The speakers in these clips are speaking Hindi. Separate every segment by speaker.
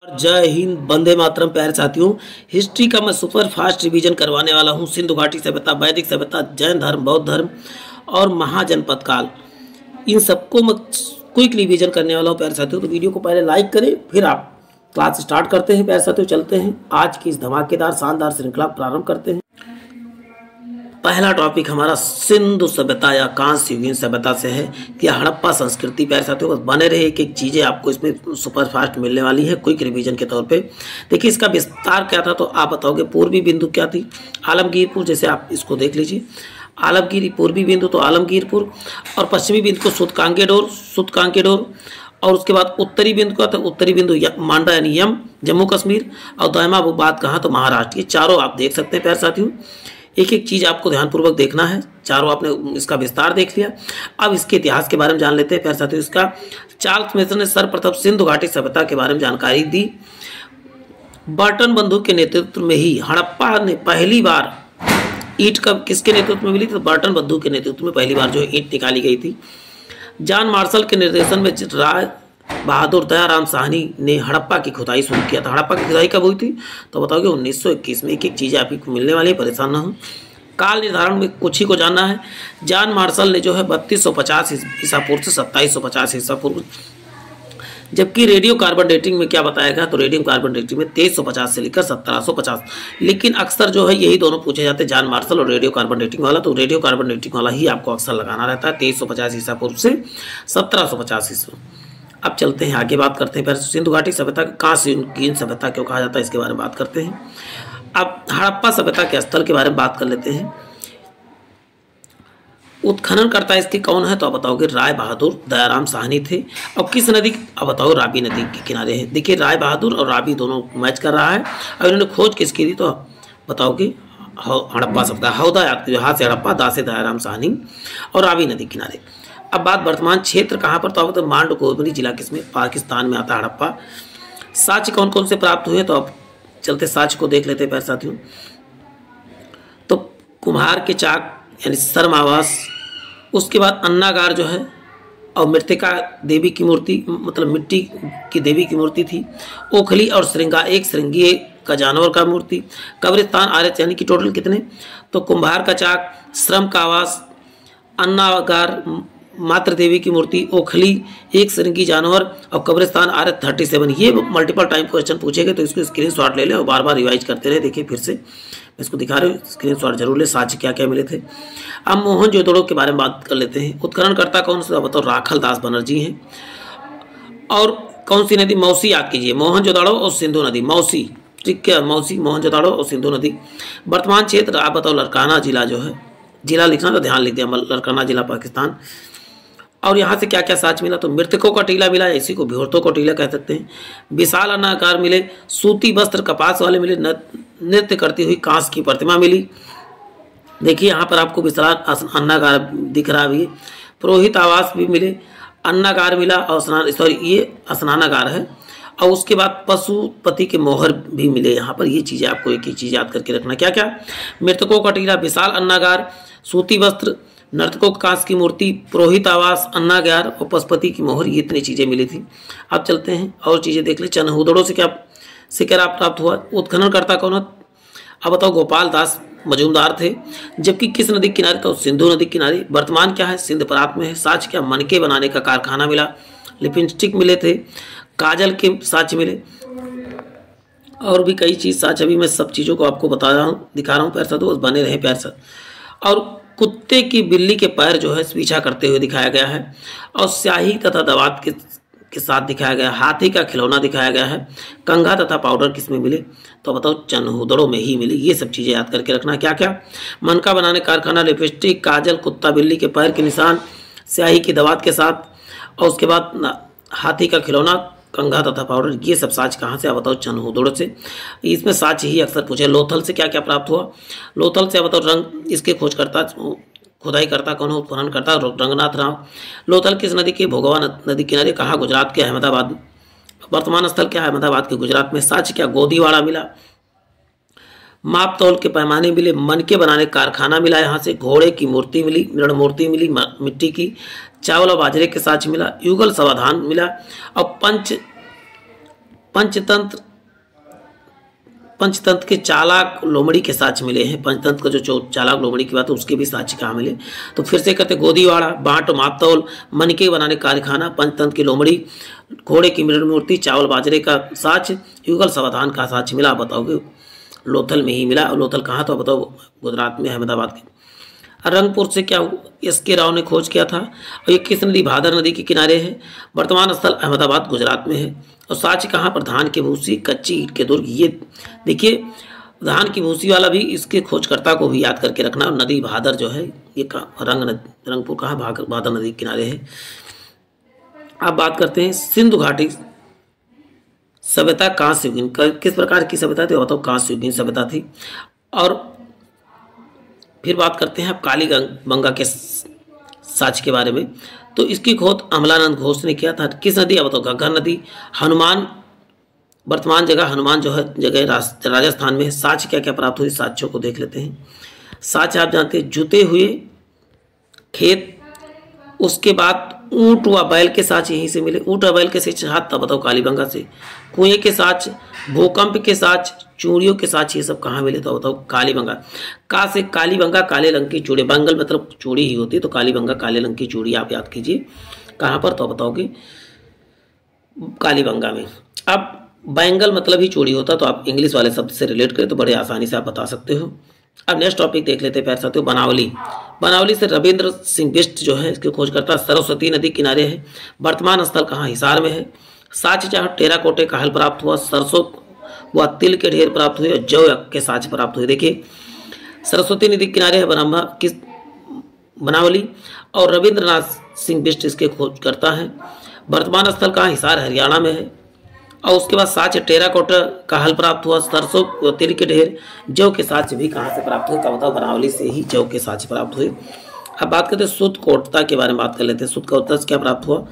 Speaker 1: जय हिंद, वंदे मातरम। प्यारे साथियों, हिस्ट्री का मैं सुपर फास्ट रिवीजन करवाने वाला हूँ। सिंधु घाटी सभ्यता, वैदिक सभ्यता, जैन धर्म, बौद्ध धर्म और महाजनपद काल, इन सबको मैं क्विक रिवीजन करने वाला हूँ। प्यारे साथियों, तो वीडियो को पहले लाइक करें, फिर आप क्लास स्टार्ट करते हैं। प्यारे साथियों, चलते हैं आज की इस धमाकेदार शानदार श्रृंखला प्रारंभ करते हैं। पहला टॉपिक हमारा सिंधु सभ्यता या कांस्य युगीन सभ्यता से है कि हड़प्पा संस्कृति। प्यारे साथियों, बस बने रहे, एक एक चीज़ें आपको इसमें सुपर फास्ट मिलने वाली है क्विक रिवीजन के तौर पे। देखिए, इसका विस्तार क्या था तो आप बताओगे। पूर्वी बिंदु क्या थी? आलमगीरपुर। जैसे आप इसको देख लीजिए, आलमगीर पूर्वी बिंदु तो आलमगीरपुर, और पश्चिमी बिंदु को सुतकांकेडोर, और उसके बाद उत्तरी बिंदु का था उत्तरी बिंदु मांडा यानी यम, जम्मू कश्मीर, और दायमा वो बात कहाँ तो महाराष्ट्र। ये चारों आप देख सकते हैं। प्यारे साथियों, एक एक चीज़ आपको ध्यानपूर्वक देखना है। चारों आपने इसका विस्तार देख लिया, अब इसके इतिहास के बारे में जान लेते हैं। प्यारे साथियों, इसका चार्ल्स मेसन ने सर्वप्रथम सिंधु घाटी सभ्यता के बारे में जानकारी दी। बर्टन बंधु के नेतृत्व में ही हड़प्पा ने पहली बार ईंट कब किसके नेतृत्व में मिली? तो बर्टन बंधु के नेतृत्व में पहली बार जो ईंट निकाली गई थी। जॉन मार्शल के निर्देशन में राय बहादुर दयाराम साहनी ने हड़प्पा की खुदाई शुरू किया था। हड़प्पा की खुदाई कब हुई थी तो बताओगे 1921 में। एक एक चीज़ें आपको मिलने वाली है, परेशान ना हो। काल निर्धारण में कुछ ही को जानना है। जॉन मार्शल ने जो है 3250 ईसा पूर्व से 2750 ईसा पूर्व, जबकि रेडियो कार्बन डेटिंग में क्या बताया गया तो रेडियो कार्बन डेटिंग में 2350 से लेकर 1750। लेकिन अक्सर जो है यही दोनों पूछे जाते हैं, जॉन मार्शल और रेडियो कार्बन डेटिंग वाला। तो रेडियो कार्बन डेटिंग वाला ही आपको अक्सर लगाना रहता है, 2350 ईसा पूर्व से 1750 ईसा। अब चलते हैं आगे, बात करते हैं। फिर सिंधु घाटी सभ्यता कांस्य युगीन सभ्यता क्यों कहा जाता है इसके बारे में बात करते हैं। अब हड़प्पा सभ्यता के स्थल के बारे में बात कर लेते हैं। उत्खननकर्ता इसके कौन है तो आप बताओगे राय बहादुर दयाराम साहनी थे। और किस नदी? अब बताओ रावी नदी के किनारे है। देखिए, राय बहादुर और रावी दोनों मैच कर रहा है। अब इन्होंने खोज किसकी दी तो बताओगे हड़प्पा सभ्यता। हौदा यहाँ से हड़प्पा, दा से दयाराम साहनी, और रावी नदी किनारे। अब बात वर्तमान क्षेत्र कहाँ पर तो आप बताओ मांडकोबरी जिला किसमें? पाकिस्तान में आता है हड़प्पा। साक्ष्य कौन कौन से प्राप्त हुए तो अब चलते साक्ष्य को देख लेते हैं। प्यारे साथियों, तो कुम्हार के चाक यानी शर्म आवास, उसके बाद अन्नागार जो है, और मृतिका देवी की मूर्ति मतलब मिट्टी की देवी की मूर्ति थी। ओखली और श्रृंगार, एक श्रृंगीय का जानवर का मूर्ति। कब्रिस्तान आर्य यानी कि टोटल कितने तो कुम्हार का चाक, श्रम का आवास, अन्नागार मातृ देवी की मूर्ति, ओखली एक श्रृंगी जानवर, और कब्रिस्तान आर्य 37। ये मल्टीपल टाइम क्वेश्चन पूछेंगे तो इसको स्क्रीनशॉट ले लें और बार बार रिवाइज करते रहे। देखिए, फिर से मैं इसको दिखा रहे हूँ, स्क्रीनशॉट जरूर ले। साक्ष्य क्या क्या मिले थे। अब मोहनजोदड़ो के बारे में बात कर लेते हैं। उत्खननकर्ता कौन सा बताओ? राखल दास बनर्जी हैं। और कौन सी नदी? मौसी याद कीजिए, मोहनजोदड़ो और सिंधु नदी। मौसी, ठीक है, मौसी, मोहनजोदड़ो और सिंधु नदी। वर्तमान क्षेत्र आप बताओ लरकाना जिला जो है, जिला लिखना तो ध्यान लिख दिया, लरकाना जिला पाकिस्तान। और यहाँ से क्या क्या साक्ष्य मिला तो मृतकों का टीला मिला, इसी को भिौरतों का टीला कह सकते हैं। विशाल अन्नागार मिले, सूती वस्त्र कपास वाले मिले, नृत्य करती हुई कांस की प्रतिमा मिली। देखिए, यहाँ पर आपको विशाल अन्नागार दिख रहा है। पुरोहित आवास भी मिले, अन्नागार मिला, और ये स्नानागार है। और उसके बाद पशुपति के मोहर भी मिले यहाँ पर। ये चीज़ें आपको एक एक चीज़ याद करके रखना। क्या क्या? मृतकों का टीला, विशाल अन्नागार, सूती वस्त्र, नर्तकों कांस की मूर्ति, पुरोहित आवास, अन्नागार और पशुपति की मोहर, ये इतनी चीज़ें मिली थी। अब चलते हैं और चीज़ें देख ले। चनहुदड़ों से क्या प्राप्त हुआ? उत्खननकर्ता कौन है? अब बताओ गोपाल दास मजूमदार थे। जबकि किस नदी किनारे? तो सिंधु नदी किनारे। वर्तमान क्या है? सिंध प्रांत में है। साक्ष्य क्या? मनके बनाने का कारखाना मिला, लिपस्टिक मिले थे, काजल के साक्ष्य मिले, और भी कई चीज़ साक्ष्य। अभी मैं सब चीज़ों को आपको बता रहा हूँ, दिखा रहा हूँ। प्यारे साथ बने रहे प्यारे साथ। और कुत्ते की बिल्ली के पैर जो है पीछा करते हुए दिखाया गया है, और स्याही तथा दवात के साथ दिखाया गया। हाथी का खिलौना दिखाया गया है। कंघा तथा पाउडर किसमें मिले तो बताओ चनहुदड़ों में ही मिली। ये सब चीज़ें याद करके रखना। क्या क्या? मनका बनाने कारखाना, लिपस्टिक, काजल, कुत्ता बिल्ली के पैर के निशान, स्याही की दवात के साथ, और उसके बाद हाथी का खिलौना, कंघा तथा पाउडर। ये सब साक्ष्य कहाँ से? आप बताओ चनहुदड़ों से। इसमें साक्ष्य ही अक्सर पूछे। लोथल से क्या क्या प्राप्त हुआ? लोथल से आप बताओ रंग, इसके खोजकर्ता खुदाई करता कौन है? उत्खननकर्ता रंगनाथ राव। लोथल किस नदी के? भोगवा नदी किनारे। कहाँ? गुजरात के अहमदाबाद। वर्तमान स्थल क्या है? अहमदाबाद के गुजरात में। साक्ष्य क्या? गोदीवाड़ा मिला, माप तौल के पैमाने मिले, मन के बनाने कारखाना मिला, यहाँ से घोड़े की मूर्ति मिली, मृण मूर्ति मिली मिट्टी की, चावल और बाजरे के साक्ष्य मिला, युगल समाधान मिला, और पंच पंचतंत्र पंचतंत्र के चालाक लोमड़ी के साक्ष्य मिले हैं। पंचतंत्र का जो चालाक लोमड़ी की बात है उसके भी साक्ष्य कहाँ मिले, तो फिर से कहते गोदीवाड़ा, बांट मातौल, मनके बनाने कारखाना, पंचतंत्र की लोमड़ी, घोड़े की मृण मूर्ति, चावल बाजरे का साक्ष्य, युगल समाधान का साक्ष्य मिला। आप बताओगे लोथल में ही मिला। और लोथल कहाँ था बताओ, गुजरात में, अहमदाबाद के। रंगपुर से क्या एस.के. राव ने खोज किया था। और ये किस नदी, भादर नदी के किनारे है। वर्तमान स्थल अहमदाबाद गुजरात में है। और साक्ष्य कहाँ पर, धान की भूसी, कच्ची ईंट के दुर्ग। ये देखिए धान की भूसी वाला भी इसके खोजकर्ता को भी याद करके रखना। और नदी भादर जो है ये रंगपुर कहाँ, भादर नदी के किनारे है। अब बात करते हैं सिंधु घाटी सभ्यता कांस्य युगीन, किस प्रकार की सभ्यता थी बताओ, कांस्य युगीन सभ्यता थी। और फिर बात करते हैं अब कालीबंगा के साक्ष्य के बारे में। तो इसकी खोज अमलानंद घोष ने किया था। किस नदी, अब बताओ, घग्गर नदी। हनुमान, वर्तमान जगह हनुमान जो है जगह राजस्थान में है। साक्ष्य क्या क्या प्राप्त हुई, साक्ष्यों को देख लेते हैं। साक्ष्य आप जानते हैं जुते हुए खेत, उसके बाद ऊंट व बैल के साक्ष्य यहीं से मिले। ऊंट व बैल के साक्ष्य हाथ था बताओ, कालीबंगा से। कुएं के साक्ष्य, भूकंप के साक्ष्य, चूड़ियों के साक्ष्य, ये सब कहाँ मिले तो बताओ, कालीबंगा। का से कालीबंगा, काले रंग की चूड़ी, बंगल मतलब चूड़ी ही होती है, तो कालीबंगा काले रंग की चूड़ी आप याद कीजिए। कहाँ पर तो बताओगे, कालीबंगा में। अब बैंगल मतलब ही चूड़ी होता, तो आप इंग्लिश वाले शब्द से रिलेट करें तो बड़े आसानी से आप बता सकते हो। अब नेक्स्ट टॉपिक देख लेते हैं प्यारे साथियों, बनावली। बनावली से रविंद्र सिंह बिष्ट जो है इसके खोजकर्ता, सरस्वती नदी किनारे है। वर्तमान स्थल कहाँ, हिसार में है। साक्ष्य चाहे टेराकोटे का हल प्राप्त हुआ, सरसों व तिल के ढेर प्राप्त हुए, और जौ के साक्ष्य प्राप्त हुए। देखिए सरस्वती नदी किनारे है बनावली, और रविंद्रनाथ सिंह बिष्ट इसके खोजकर्ता हैं। वर्तमान स्थल कहाँ, हिसार हरियाणा में है। और उसके बाद साक्ष्य टेराकोटा का हल प्राप्त हुआ, सरसों व तिल के ढेर, जौ के साक्ष्य भी कहाँ से प्राप्त हुए, तो बताओ बनावली से ही जौ के साक्ष्य प्राप्त हुए। अब बात करते हैं सुतकोटता के बारे में, बात कर लेते हैं। सुतकोटता से क्या प्राप्त हुआ,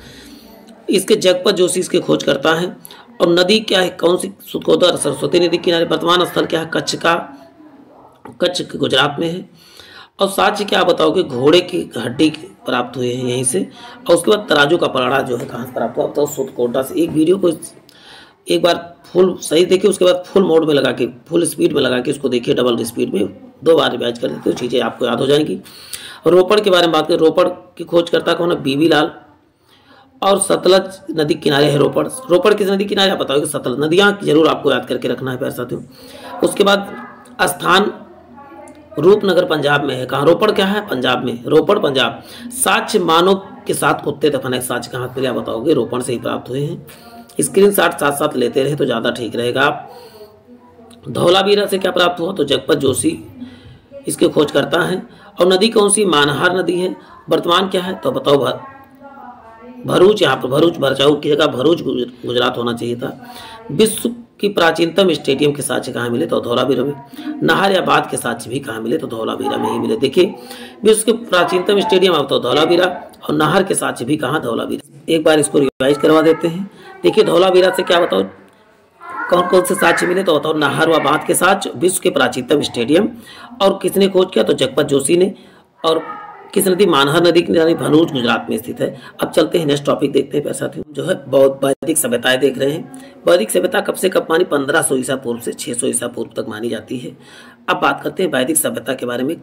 Speaker 1: इसके जगपत जोशी इसके खोज करता है। और नदी क्या है, कौन सी, सुतकोटा सरस्वती नदी किनारे। वर्तमान स्थल क्या है, कच्छ गुजरात में है। और साक्ष्य क्या बताओगे, घोड़े की हड्डी प्राप्त हुए हैं यहीं से। और उसके बाद तराजू का पलड़ा जो है कहाँ से प्राप्त हुआ, तो सुतकोटा से। एक वीडियो को एक बार फुल सही देखिए, उसके बाद फुल मोड में लगा के, फुल स्पीड में लगा के उसको देखिए, डबल स्पीड में 2 बार रिवाइज कर देते हो, चीज़ें आपको याद हो जाएंगी। और रोपड़ के बारे में बात करें, रोपड़ की खोजकर्ता कौन है, बीबी लाल। और सतलज नदी किनारे है रोपड़। रोपड़ किस नदी किनारे, आप बताओगे, सतलज। नदियाँ जरूर आपको याद करके रखना है प्यारे साथियों। उसके बाद स्थान रूपनगर पंजाब में है। कहाँ, रोपड़ क्या है, पंजाब में, रोपड़ पंजाब। साक्ष्य मानव के साथ कुत्ते दफन है, साक्ष्य कहाँ मिले, आप बताओगे, रोपड़ से ही प्राप्त हुए हैं। स्क्रीनशॉट साथ साथ लेते रहे तो ज़्यादा ठीक रहेगा। धौलावीरा से क्या प्राप्त हुआ, तो जगपत जोशी इसके खोज करता है। और नदी कौन सी, मानहार नदी है। वर्तमान क्या है, तो बताओ भरूच, यहाँ पर भरूच, भरचाऊ की जगह भरूच गुजरात होना चाहिए था। विश्व की प्राचीनतम स्टेडियम के साक्ष्य कहाँ मिले, तो धौलावीरा में। नहर या बांध के साक्ष्य भी कहाँ मिले, तो धौलावीरा में ही मिले। देखिए विश्व के प्राचीनतम स्टेडियम आप तो धौलावीरा, और नहर के साक्ष्य भी कहाँ, धौलावीरा। एक बार इसको रिवाइज करवा देते हैं। देखिए धौलावीरा से क्या बताओ, कौन कौन से साक्ष्य मिले, तो बताओ नहर व बांध के साक्ष्य, विश्व के प्राचीनतम स्टेडियम। और किसने खोज किया, तो जगपत जोशी ने। और किस नदी, मानहर नदी किनारे, भरूच गुजरात में स्थित है। अब चलते हैं नेक्स्ट टॉपिक देखते हैं प्यारे साथियों, जो है वैदिक सभ्यताएं देख रहे हैं। वैदिक सभ्यता कब से कब मानी, 1500 ईसा पूर्व से 600 ईसा पूर्व तक मानी जाती है। अब बात करते हैं वैदिक सभ्यता के बारे में।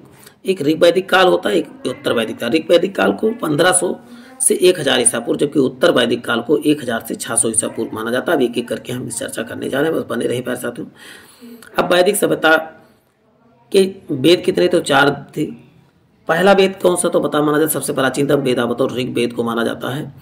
Speaker 1: एक ऋग वैदिक काल होता है, एक उत्तर वैदिक काल। ऋग वैदिक काल को 1500 से 1000 ईसा पूर्व, जबकि उत्तर वैदिक काल को 1000 से 600 ईसा पूर्व माना जाता है। अब एक एक करके हम इस चर्चा करने जा रहे हैं, बस बने रहे प्यारे साथियों। अब वैदिक सभ्यता के वेद कितने, तो 4 थे। पहला वेद कौन सा, तो बता माना जाता, सबसे प्राचीनतम वेद आप बताओ, ऋग वेद को माना जाता है।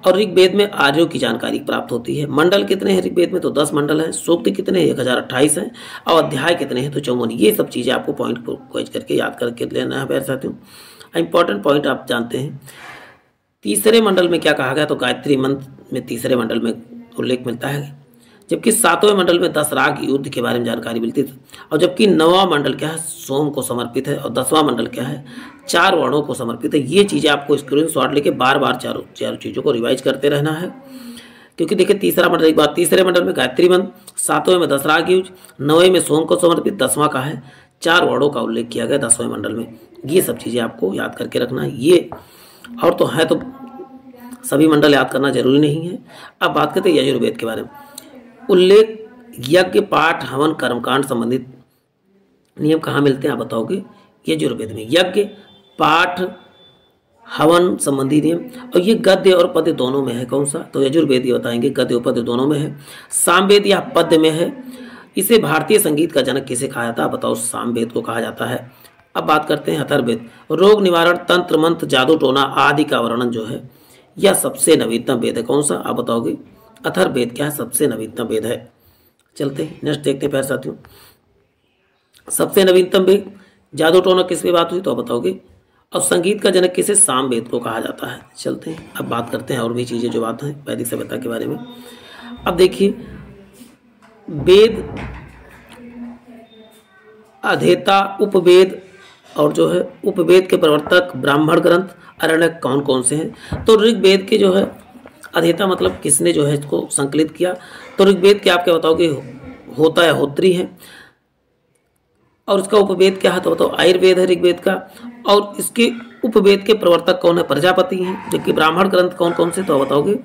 Speaker 1: और ऋग वेद में आर्यों की जानकारी प्राप्त होती है। मंडल कितने हैं ऋग वेद में, तो 10 मंडल हैं। सूक्त कितने हैं, 1028 हैं। और अध्याय कितने हैं, तो 54। ये सब चीज़ें आपको पॉइंट को खोज करके याद करके लेना है प्यारे साथियों। इंपॉर्टेंट पॉइंट आप जानते हैं। तीसरे मंडल में क्या कहा गया, तो गायत्री मंत्र में तीसरे मंडल में उल्लेख मिलता है। जबकि 7वें मंडल में 10 राग युद्ध के बारे में जानकारी मिलती थी। और जबकि 9वां मंडल क्या है, सोम को समर्पित है। और 10वां मंडल क्या है, 4 वर्णों को समर्पित है। ये चीज़ें आपको स्क्रीनशॉट लेके बार बार चारों चीज़ों को रिवाइज करते रहना है। क्योंकि देखिए तीसरा मंडल, एक बार तीसरे मंडल में गायत्री मंत्र, 7वें में 10 राग युद्ध, 9वें में सोम को समर्पित, 10वां का है 4 वर्णों का उल्लेख किया गया 10वें मंडल में। ये सब चीज़ें आपको याद करके रखना है। ये और तो है, तो सभी मंडल याद करना जरूरी नहीं है। अब बात करते हैं यजुर्वेद के बारे में। उल्लेख यज्ञ पाठ हवन कर्मकांड संबंधित नियम कहाँ मिलते हैं आप बताओगे? यजुर्वेद में यज्ञ पाठ हवन संबंधी नियम, और ये गद्य और पद्य दोनों में है। कौन सा? तो यजुर्वेद ही बताएंगे, गद्य और पद्य दोनों में है। सामवेद या पद्य में है। इसे भारतीय संगीत का जनक किसे कहा जाता है? बताओ, सामवेद को कहा जाता है। अब बात करते हैं अथर्ववेद। रोग निवारण, तंत्र मंत्र, जादू टोना आदि का वर्णन जो है यह सबसे नवीनतम वेद है। कौन सा? आप बताओगे। अथर्ववेद क्या है? सबसे नवीनतम वेद है। चलते हैं नेक्स्ट देखते हैं प्यारे साथियों। सबसे नवीनतम वेद, जादू टोना किस पे बात हुई तो आप बताओगे। अब संगीत का जनक किसे? सामवेद को कहा जाता है। चलते हैं अब बात करते हैं और भी चीज़ें जो बात है वैदिक सभ्यता के बारे में। अब देखिए, वेद, अधेता, उपवेद और जो है उपवेद के प्रवर्तक, ब्राह्मण ग्रंथ, अरण्यक कौन कौन से हैं? तो ऋग्वेद के जो है अधेता मतलब किसने जो है इसको संकलित किया? तो ऋग्वेद के आप क्या बताओगे? होता है होत्री है। और इसका उपवेद क्या है तो बताओ? आयुर्वेद है ऋग्वेद का। और इसके उपवेद के प्रवर्तक कौन है? प्रजापति हैं। जबकि ब्राह्मण ग्रंथ कौन कौन से तो बताओगे?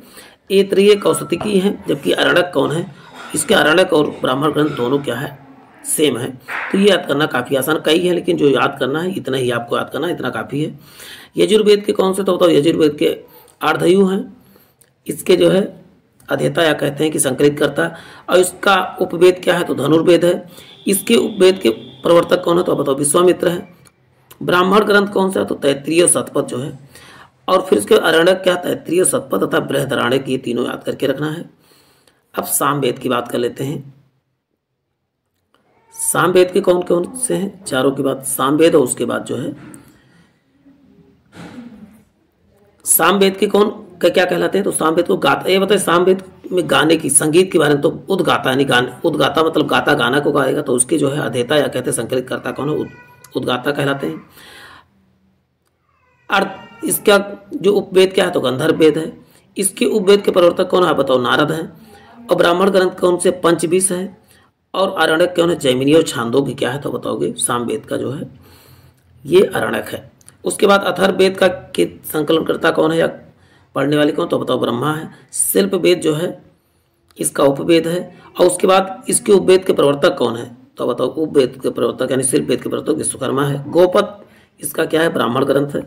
Speaker 1: ऐत्रेय, कौशिकी हैं। जबकि अरण्यक कौन है? इसके अरण्यक और ब्राह्मण ग्रंथ दोनों क्या है? सेम है। तो ये याद करना काफ़ी आसान, कई है लेकिन जो याद करना है इतना ही आपको याद करना, इतना काफ़ी है। यजुर्वेद के कौन से तो बताओ? यजुर्वेद के आर्धयु हैं। इसके जो है अधेता या कहते हैं कि संकलित करता। और इसका उपवेद क्या है तो धनुर्वेद है। इसके उपवेद के प्रवर्तक कौन है तो बताओ? विश्वामित्र है। ब्राह्मण ग्रंथ कौन सा है तो तैत्तिरीय और शतपथ जो है। और फिर इसके अरण्यक क्या? तैत्तिरीय, शतपथ तथा बृहदारण्यक, ये तीनों याद करके रखना है। अब सामवेद की बात कर लेते हैं। सामवेद के कौन कौन से हैं? चारों की बात सामवेद, और उसके बाद जो है सामवेद के कौन क्या कहलाते हैं तो सामवेद को गाता, ये बताए सामवेद में गाने की, संगीत के बारे में तो उद्गाता, यानी गाने, उद्गाता मतलब गाता गाना को गाएगा, तो उसके जो है अधेता या कहते हैं संकलित करता कौन है? उद्गाता कहलाते हैं। अर्थ इसका जो उपवेद क्या है तो गंधर्व वेद है। इसके उपवेद के प्रवर्तक कौन है बताओ? नारद है। और ब्राह्मण ग्रंथ कौन से? पंचविश है। और अरण्यक कौन है? जैमिनी और छांदोग्य क्या है तो बताओगे? सामवेद का जो है ये अरण्यक है। उसके बाद अथर्ववेद का संकलनकर्ता कौन है या पढ़ने वाले कौन तो बताओ? ब्रह्मा है। शिल्प वेद जो है इसका उपवेद है। और उसके बाद इसके उपवेद के प्रवर्तक कौन है तो बताओ? उपवेद के प्रवर्तक यानी शिल्प वेद के प्रवर्तक विश्वकर्मा है। गोपद इसका क्या है? ब्राह्मण ग्रंथ है।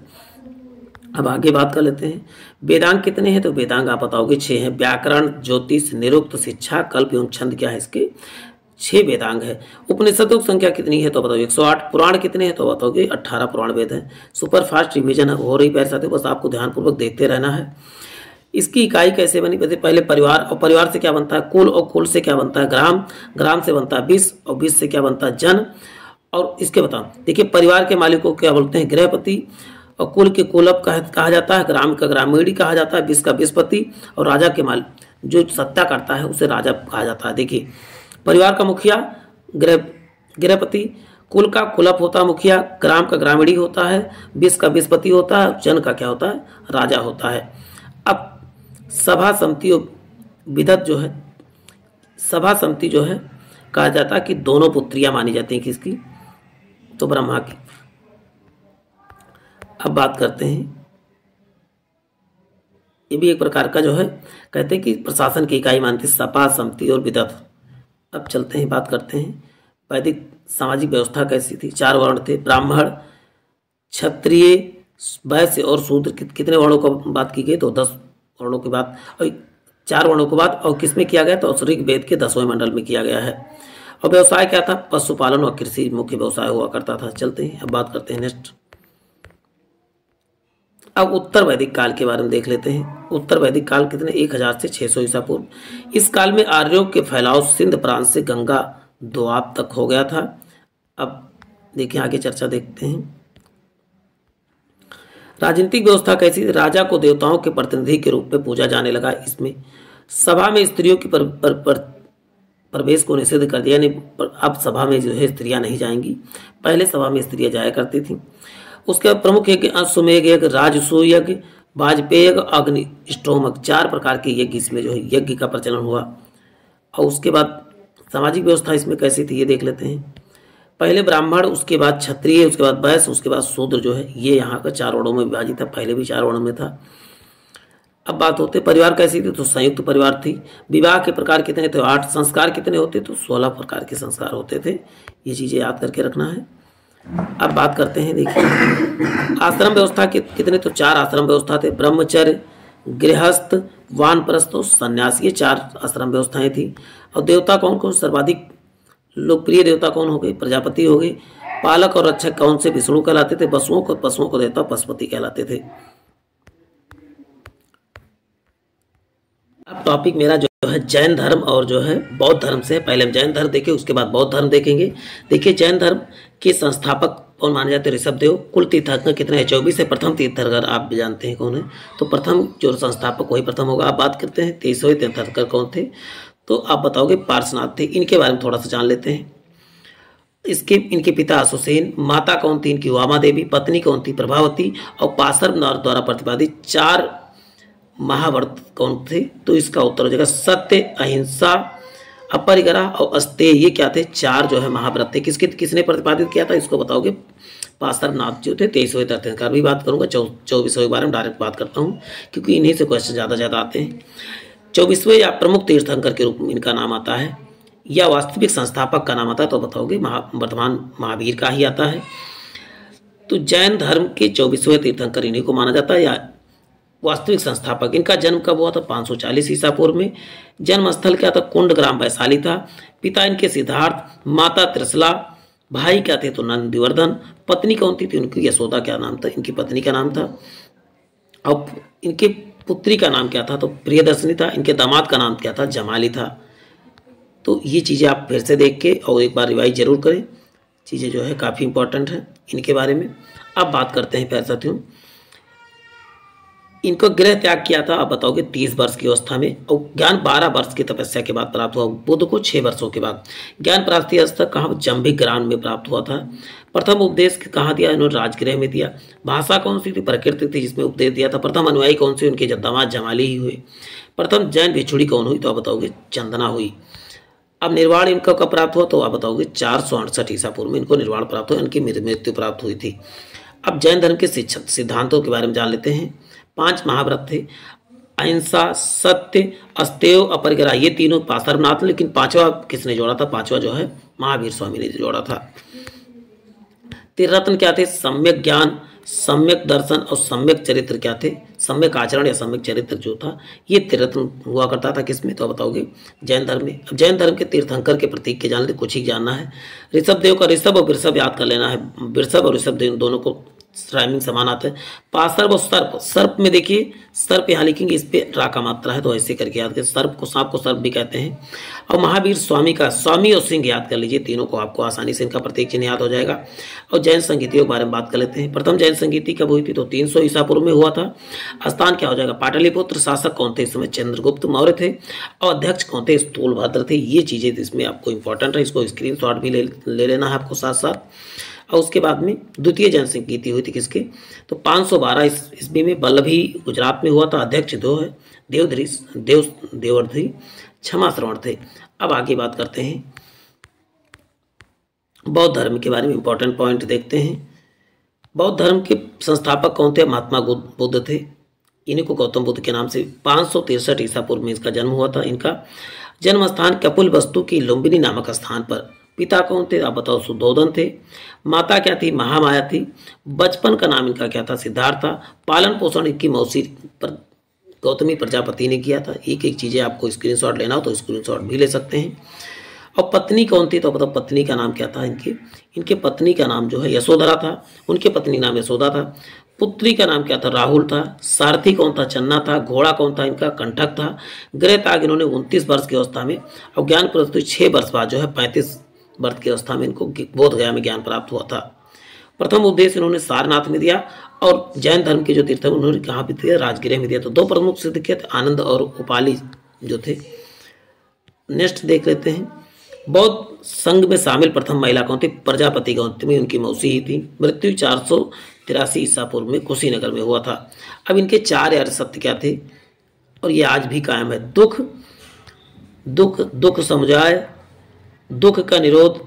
Speaker 1: अब आगे बात कर लेते हैं। वेदांग कितने हैं तो वेदांग आप बताओगे 6 हैं। व्याकरण, ज्योतिष, निरुक्त, शिक्षा, कल्प एवं छंद क्या है? इसके 6 वेदांग है। उपनिषदों की संख्या कितनी है तो बताओ? 108। पुराण कितने हैं तो बताओगे? 18 पुराण वेद है। सुपर फास्ट रिविजन हो रही पैर साथियों, बस आपको ध्यानपूर्वक देखते रहना है। इसकी इकाई कैसे बनी? पहले परिवार, और परिवार से क्या बनता है? कुल, और कुल से क्या बनता है? ग्राम, ग्राम से बनता है विश्व, और विश्व से क्या बनता है? जन। और इसके बताओ, देखिए परिवार के मालिक को क्या बोलते हैं? गृहपति। और कुल के कुलप कहा जाता है। ग्राम का ग्रामीणी कहा जाता है। विश्व का विश्वपति। और राजा के मालिक जो सत्ता करता है उसे राजा कहा जाता है। देखिए परिवार का मुखिया गृहपति, कुल का कुलप होता है मुखिया, ग्राम का ग्रामीणी होता है, विश्व का विश्वपति होता है, जन का क्या होता है? राजा होता है। अब सभा समिति और विदत जो है, सभा समिति जो है कहा जाता है कि दोनों पुत्रियां मानी जाती हैं। किसकी? तो ब्रह्मा की। अब बात करते हैं, ये भी एक प्रकार का जो है कहते हैं कि प्रशासन की इकाई मानती, सभा समिति और विदत। अब चलते हैं, बात करते हैं वैदिक सामाजिक व्यवस्था कैसी थी। 4 वर्ण थे, ब्राह्मण, क्षत्रिय, वैश्य और शूद्र। कितने वर्णों को बात की गई तो 10 वर्णों की बात, और 4 वर्णों की बात। और किसमें किया गया तो ऋग्वेद के 10वें मंडल में किया गया है। और व्यवसाय क्या था? पशुपालन और कृषि मुख्य व्यवसाय हुआ करता था। चलते हैं अब बात करते हैं नेक्स्ट। अब उत्तर वैदिक काल के बारे में देख लेते हैं। उत्तर वैदिक काल कितने? 1000 से 600 ईसा पूर्व। इस काल में आर्यों के फैलाव सिंध प्रांत से गंगा दोआब तक हो गया था। अब देखिए आगे चर्चा देखते हैं। राजनीतिक व्यवस्था कैसी? राजा को देवताओं के प्रतिनिधि के रूप में पूजा जाने लगा। इसमें सभा में स्त्रियों की प्रवेश को निषेध कर दिया, यानी अब सभा में जो है स्त्रियां नहीं जाएंगी। पहले सभा में स्त्रियां जाया करती थी। उसके प्रमुख यज्ञ अश्वमेध यज्ञ, राजसूय यज्ञ, वाजपेय यज्ञ, अग्निष्टोमक, 4 प्रकार के यज्ञ इसमें जो है यज्ञ का प्रचलन हुआ। और उसके बाद सामाजिक व्यवस्था इसमें कैसी थी ये देख लेते हैं। पहले ब्राह्मण, उसके बाद क्षत्रिय, उसके बाद वैश्य, उसके बाद शूद्र जो है ये यहाँ का 4 वर्णों में विभाजित था। पहले भी 4 वर्णों में था। अब बात होते परिवार कैसी थी, तो संयुक्त परिवार थी। विवाह के प्रकार कितने थे, 8। संस्कार कितने होते, तो 16 प्रकार के संस्कार होते थे। ये चीज़ें याद करके रखना है। अब बात करते हैं, देखिए आश्रम व्यवस्था के कितने, तो 4 आश्रम व्यवस्था थे। ब्रह्मचर्य, गृहस्थ, वानप्रस्थ और संन्यास, ये 4 आश्रम व्यवस्थाएं थी। और देवता कौन कौन, सर्वाधिक लोकप्रिय देवता कौन हो गए, प्रजापति हो गए। पालक और रक्षक कौन से, विष्णु कहलाते थे। पशुओं को देवता पशुपति कहलाते थे। अब टॉपिक मेरा जो है जैन धर्म और जो है बौद्ध धर्म से। पहले हम जैन धर्म देखें, उसके बाद बौद्ध धर्म देखेंगे। देखिए जैन धर्म के संस्थापक कौन माने जाते हैं, ऋषभदेव। कुल तीर्थंकर कितने हैं, 24 है। प्रथम तीर्थंकर आप भी जानते हैं कौन है, तो प्रथम जो संस्थापक वही प्रथम होगा। आप बात करते हैं 23वें तीर्थंकर कौन थे, तो आप बताओगे पार्श्वनाथ थे। इनके बारे में थोड़ा सा जान लेते हैं। इनके पिता अशोसेन, माता कौन थी इनकी, वामा देवी। पत्नी कौन थी, प्रभावती। और पार्श्वनाथ द्वारा प्रतिपादित 4 महाव्रत कौन थे, तो इसका उत्तर हो जाएगा सत्य, अहिंसा, अपरिग्रह और अस्तेय। ये क्या थे, 4 जो है महाव्रत थे। किसने प्रतिपादित किया था, इसको बताओगे पार्श्वनाथ जो थे। 23वें तीर्थंकर भी बात करूंगा, 24वें के बारे में डायरेक्ट बात करता हूँ, क्योंकि इन्हीं से क्वेश्चन ज़्यादा आते हैं। 24वें या प्रमुख तीर्थंकर के रूप में इनका नाम आता है, या वास्तविक संस्थापक का नाम आता है, तो बताओगे वर्तमान महावीर का ही आता है। तो जैन धर्म के 24वें तीर्थंकर इन्हीं को माना जाता है, या वास्तविक संस्थापक। इनका जन्म कब हुआ था, 540 ईसा पूर्व में। जन्म स्थल क्या था, कुंडग्राम वैशाली था। पिता इनके सिद्धार्थ, माता त्रिशला, भाई क्या थे, तो नंदिवर्धन। पत्नी कौन थी, उनकी यशोदा क्या नाम था, इनकी पत्नी का नाम था। और इनके पुत्री का नाम क्या था, तो प्रियदर्शनी था। इनके दामाद का नाम क्या था, जमाली था। तो ये चीज़ें आप फिर से देख के और एक बार रिवाइज जरूर करें, चीज़ें जो है काफ़ी इंपॉर्टेंट है इनके बारे में। अब बात करते हैं प्यारे साथियों, इनको गृह त्याग किया था, आप बताओगे 30 वर्ष की अवस्था में। और ज्ञान 12 वर्ष की तपस्या के बाद प्राप्त हुआ। बुद्ध को 6 वर्षों के बाद ज्ञान प्राप्ति स्तर कहाँ, जंभिक ग्राम में प्राप्त हुआ था। प्रथम उपदेश कहाँ दिया, इन्होंने राजगृह में दिया। भाषा कौन सी थी, प्रकृति थी जिसमें उपदेश दिया था। प्रथम अनुयायी कौन सी, उनके दामाद जमाली ही हुए। प्रथम जैन भिक्षुणी कौन हुई, तो आप बताओगे चंदना हुई। अब निर्वाण इनका कब प्राप्त हुआ, तो आप बताओगे 468 ईसा पूर्व में इनको निर्वाण प्राप्त हुआ, इनकी मृत्यु प्राप्त हुई थी। अब जैन धर्म के सिद्धांतों के बारे में जान लेते हैं। 5 महाव्रत थे, अहिंसा, सत्य, अस्तेय, अपरिग्रह, ये तीनों पार्श्वनाथ, लेकिन 5वां किसने जोड़ा था, 5वां जो है महावीर स्वामी ने जोड़ा था। त्रिरत्न क्या थे, सम्यक ज्ञान, सम्यक दर्शन और सम्यक चरित्र क्या थे, सम्यक आचरण या सम्यक चरित्र जो था, ये त्रिरत्न हुआ करता था किसमें, तो बताओगे जैन धर्म में। अब जैन धर्म के तीर्थंकर के प्रतीक के जान ले, कुछ ही जानना है। ऋषभ देव का ऋषभ और वृषभ याद कर लेना है। वृषभ और ऋषभ देव दोनों को राइमिंग समान आता है। पार्श्व और सर्प, सर्प में देखिए सर्प यहाँ लिखेंगे, इस पे रा का मात्रा है, तो ऐसे करके याद करें। सर्प को, सांप को सर्प भी कहते हैं। और महावीर स्वामी का स्वामी और सिंह याद कर लीजिए, तीनों को आपको आसानी से इनका प्रतीक चिन्ह याद हो जाएगा। और जैन संगीतियों के बारे में बात कर लेते हैं। प्रथम जैन संगीति कब हुई थी, तो 300 ईसा पूर्व में हुआ था। स्थान क्या हो जाएगा, पाटलिपुत्र। शासक कौन थे इस समय, चंद्रगुप्त मौर्य थे। और अध्यक्ष कौन थे, स्थूलभद्र थे। ये चीजें इसमें आपको इंपॉर्टेंट है, इसको स्क्रीनशॉट भी ले लेना है आपको साथ साथ। और उसके बाद में द्वितीय जैन संगीति हुई थी किसके, तो 512 ईस्वी में बल्लभी गुजरात में हुआ था। अध्यक्ष दो है देवर्धि क्षमा श्रवण थे। अब आगे बात करते हैं बौद्ध धर्म के बारे में, इंपॉर्टेंट पॉइंट देखते हैं। बौद्ध धर्म के संस्थापक कौन थे, महात्मा बुद्ध थे। इन्हीं को गौतम बुद्ध के नाम से 563 ईसा पूर्व में इसका जन्म हुआ था। इनका जन्म स्थान कपिल वस्तु की लुम्बिनी नामक स्थान पर। पिता कौन थे, आप बताओ, सुद्धोधन थे। माता क्या थी, महामाया थी। बचपन का नाम इनका क्या था, सिद्धार्थ था। पालन पोषण इनकी मौसी पर गौतमी प्रजापति ने किया था। एक एक चीज़ें आपको स्क्रीनशॉट लेना हो तो स्क्रीनशॉट भी ले सकते हैं। और पत्नी कौन थी, तो बताओ पत्नी का नाम क्या था इनके पत्नी का नाम जो है यशोधरा था। उनके पत्नी नाम यशोदा था। पुत्री का नाम क्या था, राहुल था। सारथी कौन था, चन्ना था। घोड़ा कौन था, इनका कंठक था। गृह त्याग इन्होंने 29 वर्ष की अवस्था में। और ज्ञान प्राप्ति 6 वर्ष बाद जो है 35 वर्ष की अवस्था में इनको बोधगया में ज्ञान प्राप्त हुआ था। प्रथम उपदेश इन्होंने सारनाथ में दिया। और जैन धर्म के जो तीर्थ उन्होंने कहाँ भी दिया, राजगृह में दिया। तो 2 प्रमुख सिद्ध किए थे, आनंद और उपाली जो थे। नेक्स्ट देख लेते हैं, बौद्ध संघ में शामिल प्रथम महिला कौन थी, प्रजापति गौतमी उनकी मौसी ही थी। मृत्यु 483 ईसा पूर्व में कुशीनगर में हुआ था। अब इनके 4 यार सत्य क्या थे, और ये आज भी कायम है। दुख समुदाय, दुख का निरोध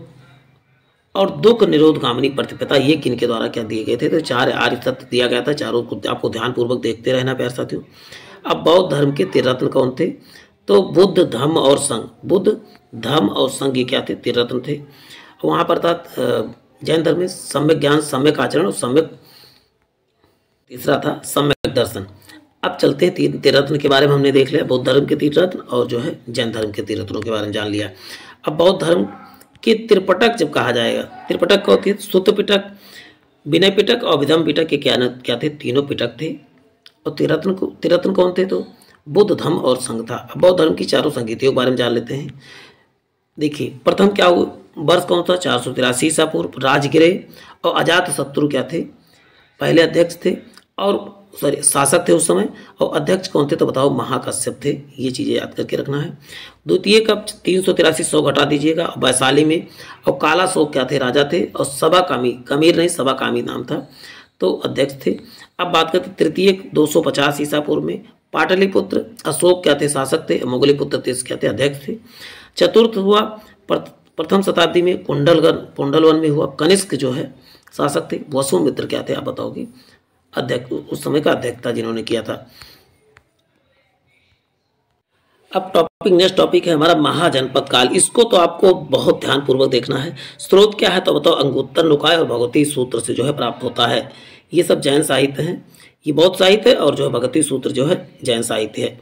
Speaker 1: और दुख निरोध गामिनी प्रतिपदा, ये किनके द्वारा क्या दिए गए थे, तो 4 आर्य सत्य दिया गया था। चारों को आपको ध्यानपूर्वक देखते रहना प्यारे साथियों। अब बौद्ध धर्म के त्रिरत्न कौन थे? तो बुद्ध, धम्म और संघ। बुद्ध, धम्म और संघ ये क्या थे? त्रिरत्न थे। वहाँ पर था जैन धर्म में सम्यक ज्ञान, सम्यक आचरण और सम्यक, तीसरा था सम्यक दर्शन। अब चलते हैं तीन त्रिरत्न के बारे में हमने देख लिया, बौद्ध धर्म के त्रिरत्न और जो है जैन धर्म के त्रिरत्नों के बारे में जान लिया। अब बौद्ध धर्म के त्रिपिटक जब कहा जाएगा, त्रिपिटक क्या होती है? सुत्त पिटक, विनय पिटक और विधम पिटक के क्या थे? तीनों पिटक थे। और त्रिरत्न कौन थे? तो बुद्ध, धम्म और संघ था। अब बौद्ध धर्म की चारों संगीतियों के बारे में जान लेते हैं। देखिए प्रथम क्या हुआ, वर्ष कौन था? 483 ईसा पूर्व। राजगिरह और अजात शत्रु क्या थे? पहले अध्यक्ष थे और शासक थे उस समय। और अध्यक्ष कौन थे? तो बताओ, महाकश्यप थे। ये चीज़ें याद करके रखना है। द्वितीय कब? 383 100 घटा दीजिएगा, वैशाली में। और काला शोक क्या थे? राजा थे। और सभा कामी, कमीर नहीं सभा कामी नाम था, तो अध्यक्ष थे। अब बात करते तृतीय 250 ईसा पूर्व में पाटलिपुत्र, अशोक क्या थे? शासक थे। मोगलीपुत्र थे क्या थे? अध्यक्ष थे। चतुर्थ हुआ प्रथम शताब्दी में कुंडलवन में हुआ, कनिष्क जो है शासक थे। वसुमित्र क्या थे? आप बताओगे, अध्यक्ष, उस समय का अध्यक्ष था जिन्होंने किया था। अब नेक्स्ट टॉपिक है हमारा महाजनपद काल। इसको तो आपको बहुत ध्यानपूर्वक देखना है। स्रोत क्या है तो बताओ, अंगुत्तर निकाय और भगवती सूत्र से जो है प्राप्त होता है। ये सब जैन साहित्य हैं, ये बौद्ध साहित्य है और जो है भगवती सूत्र जो है जैन साहित्य है।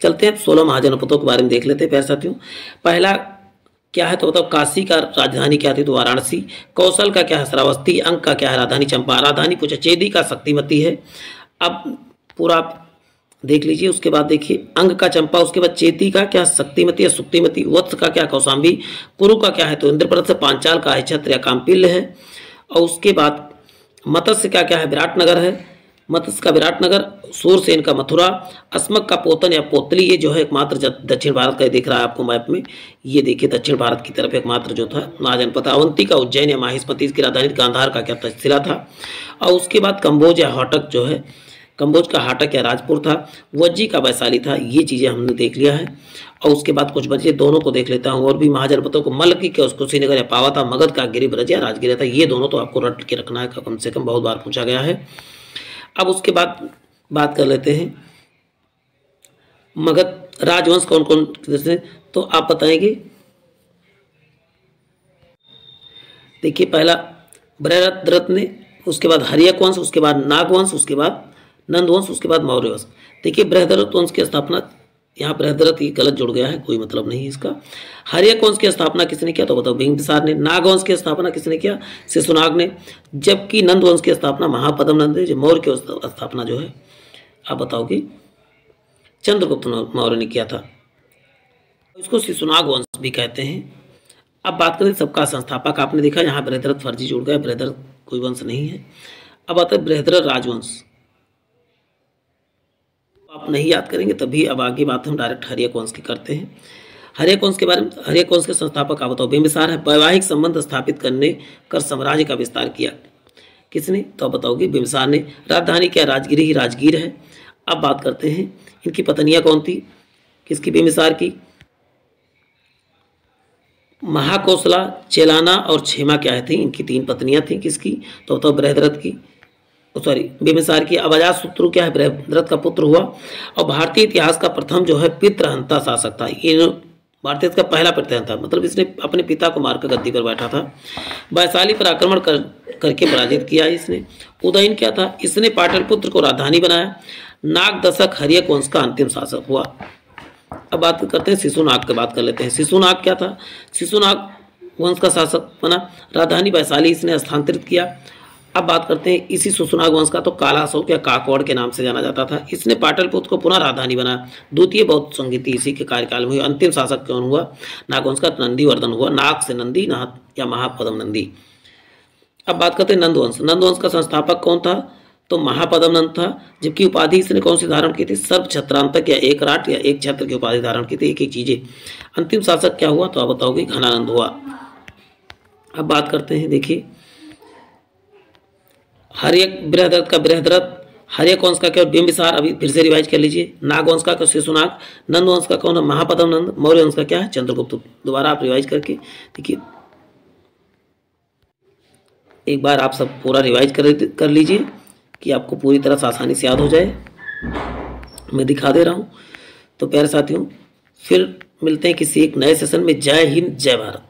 Speaker 1: चलते हैं 16 महाजनपदों के बारे में देख लेते हैं प्यारे साथियों। पहला क्या है तो बताओ, काशी का राजधानी क्या थी? तो वाराणसी। कौशल का क्या है? श्रावस्ती। अंक का क्या है? राजधानी चंपा। राजधानी पूछा, चेदी का शक्तिमती है। अब पूरा देख लीजिए। उसके बाद देखिए, अंग का चंपा, उसके बाद चेती का क्या? शक्तिमती या सुक्तिमती। वत्स का क्या? कौशाम्बी। कुरु का क्या है? तो इंद्रप्रस्थ से। पांचाल का है छत्र या काम्पिल्य है। और उसके बाद मत्स्य का क्या है? विराटनगर है। मत्स्य का विराटनगर। सूरसेन का मथुरा। अस्मक का पोतन या पोतली, ये जो है एकमात्र दक्षिण भारत का दिख रहा है आपको मैप में। ये देखिए दक्षिण भारत की तरफ एकमात्र जो था महाजनपद। अवंती का उज्जैन या माहिष्मती की राजधानी। गांधार का क्या? तक्षशिला था। और उसके बाद कंबोज या हाटक जो है, कंबोज का हाटक या राजपुर था। वज्जी का वैशाली था। ये चीज़ें हमने देख लिया है। और उसके बाद कुछ बचे, दोनों को देख लेता हूँ और भी महाजनपदों को। मल्ल की क्या? उसको श्रीनगर या पावा था। मगध का गिरिब्रज या राजगिर था। ये दोनों तो आपको रट के रखना है, कम से कम बहुत बार पूछा गया है। अब उसके बाद बात कर लेते हैं मगध राजवंश कौन कौन से, तो आप बताएंगे। देखिए पहला बृहद्रथ ने, उसके बाद हर्यक वंश, उसके बाद नागवंश, उसके बाद नंदवंश, उसके बाद मौर्य वंश। देखिए बृहद्रथ वंश की स्थापना, यहाँ बृहद्रथ ही गलत जुड़ गया है, कोई मतलब नहीं है इसका। हर्यक वंश की स्थापना किसने किया तो बताओ, बिंबिसार ने। नागवंश की स्थापना किसने किया? शिशुनाग ने। जबकि नंदवंश की स्थापना महापद्म नंद ने। मौर्य की स्थापना जो है आप बताओगे चंद्रगुप्त मौर्य ने किया था। इसको शिशुनाग वंश भी कहते हैं। अब बात करें सबका संस्थापक, आपने देखा यहाँ बृहद्रथ फर्जी जुड़ गया, बृहद्रथ कोई वंश नहीं है। अब आता है बृहद्रथ राजवंश, आप नहीं याद करेंगे तभी। अब आगे बात हम डायरेक्ट हर्यक वंश की करते हैं। हर्यक वंश के बारे में, हर्यक वंश के संस्थापक आप बताओ। बिंबिसार है। वैवाहिक संबंध स्थापित करने कर साम्राज्य का विस्तार किया किसने तो आप बताओगे बिंबिसार ने। राजधानी क्या? राजगिरी ही राजगीर है। अब बात करते हैं इनकी पत्नियां कौन थी, किसकी? बिंबिसार की। महाकौशला, चेलाना और क्षेमा क्या थी? इनकी 3 पत्नियां थी। किसकी तो बताओ? बृहद्रथ की, सॉरी बिंबिसार की। अब अजातशत्रु क्या है? बृहद्रथ का पुत्र हुआ। और भारतीय इतिहास का प्रथम जो है पितृहंता शासक था। ये भारतीय का पहला पितृहंता, मतलब इसने अपने पिता को मारकर गद्दी पर बैठा था। वैशाली पर आक्रमण करके पराजित किया इसने। उदयन क्या था? इसने पाटलिपुत्र को राजधानी बनाया। नाग दशक हर्यक वंश का अंतिम शासक हुआ। अब बात करते हैं शिशुनाग की, बात कर लेते हैं। शिशुनाग क्या था? शिशुनाग वंश का शासक बना। राजधानी वैशाली इसने स्थानांतरित किया। अब बात करते हैं इसी शिशुनाग वंश का, तो कालाशोक या काकवाड़ के नाम से जाना जाता था। इसने पाटलिपुत्र को पुनः राजधानी बनाया। द्वितीय बौद्ध संगीति इसी के कार्यकाल में हुई। अंतिम शासक कौन हुआ? नागवंश का नंदीवर्धन हुआ। नाग से नंदी, नाथ या महापद्म नंदी। अब बात करते हैं नंदवंश। नंदवंश का संस्थापक कौन था? तो महापद्म नंद था। जबकि उपाधि इसने कौन सी धारण की थी? सर्व छत्रांतक या एक राट या एक छत्र की उपाधि धारण की थी। एक एक चीजें। अंतिम शासक क्या हुआ तो आप बताओगे? घनानंद हुआ। अब बात करते हैं, देखिए हर्यक बृहद्रथ का बृहद्रथ, हर्यक वंश का क्या? बिंबिसार। अभी फिर से रिवाइज कर लीजिए। नागवंश का शिशुनाग, नंदवंश का कौन है? महापद्म नंद। मौर्य वंश का क्या है? चंद्रगुप्त। दोबारा आप रिवाइज करके देखिए, एक बार आप सब पूरा रिवाइज कर लीजिए कि आपको पूरी तरह से आसानी से याद हो जाए। मैं दिखा दे रहा हूँ। तो प्यारे साथियों, फिर मिलते हैं किसी एक नए सेशन में। जय हिंद, जय भारत।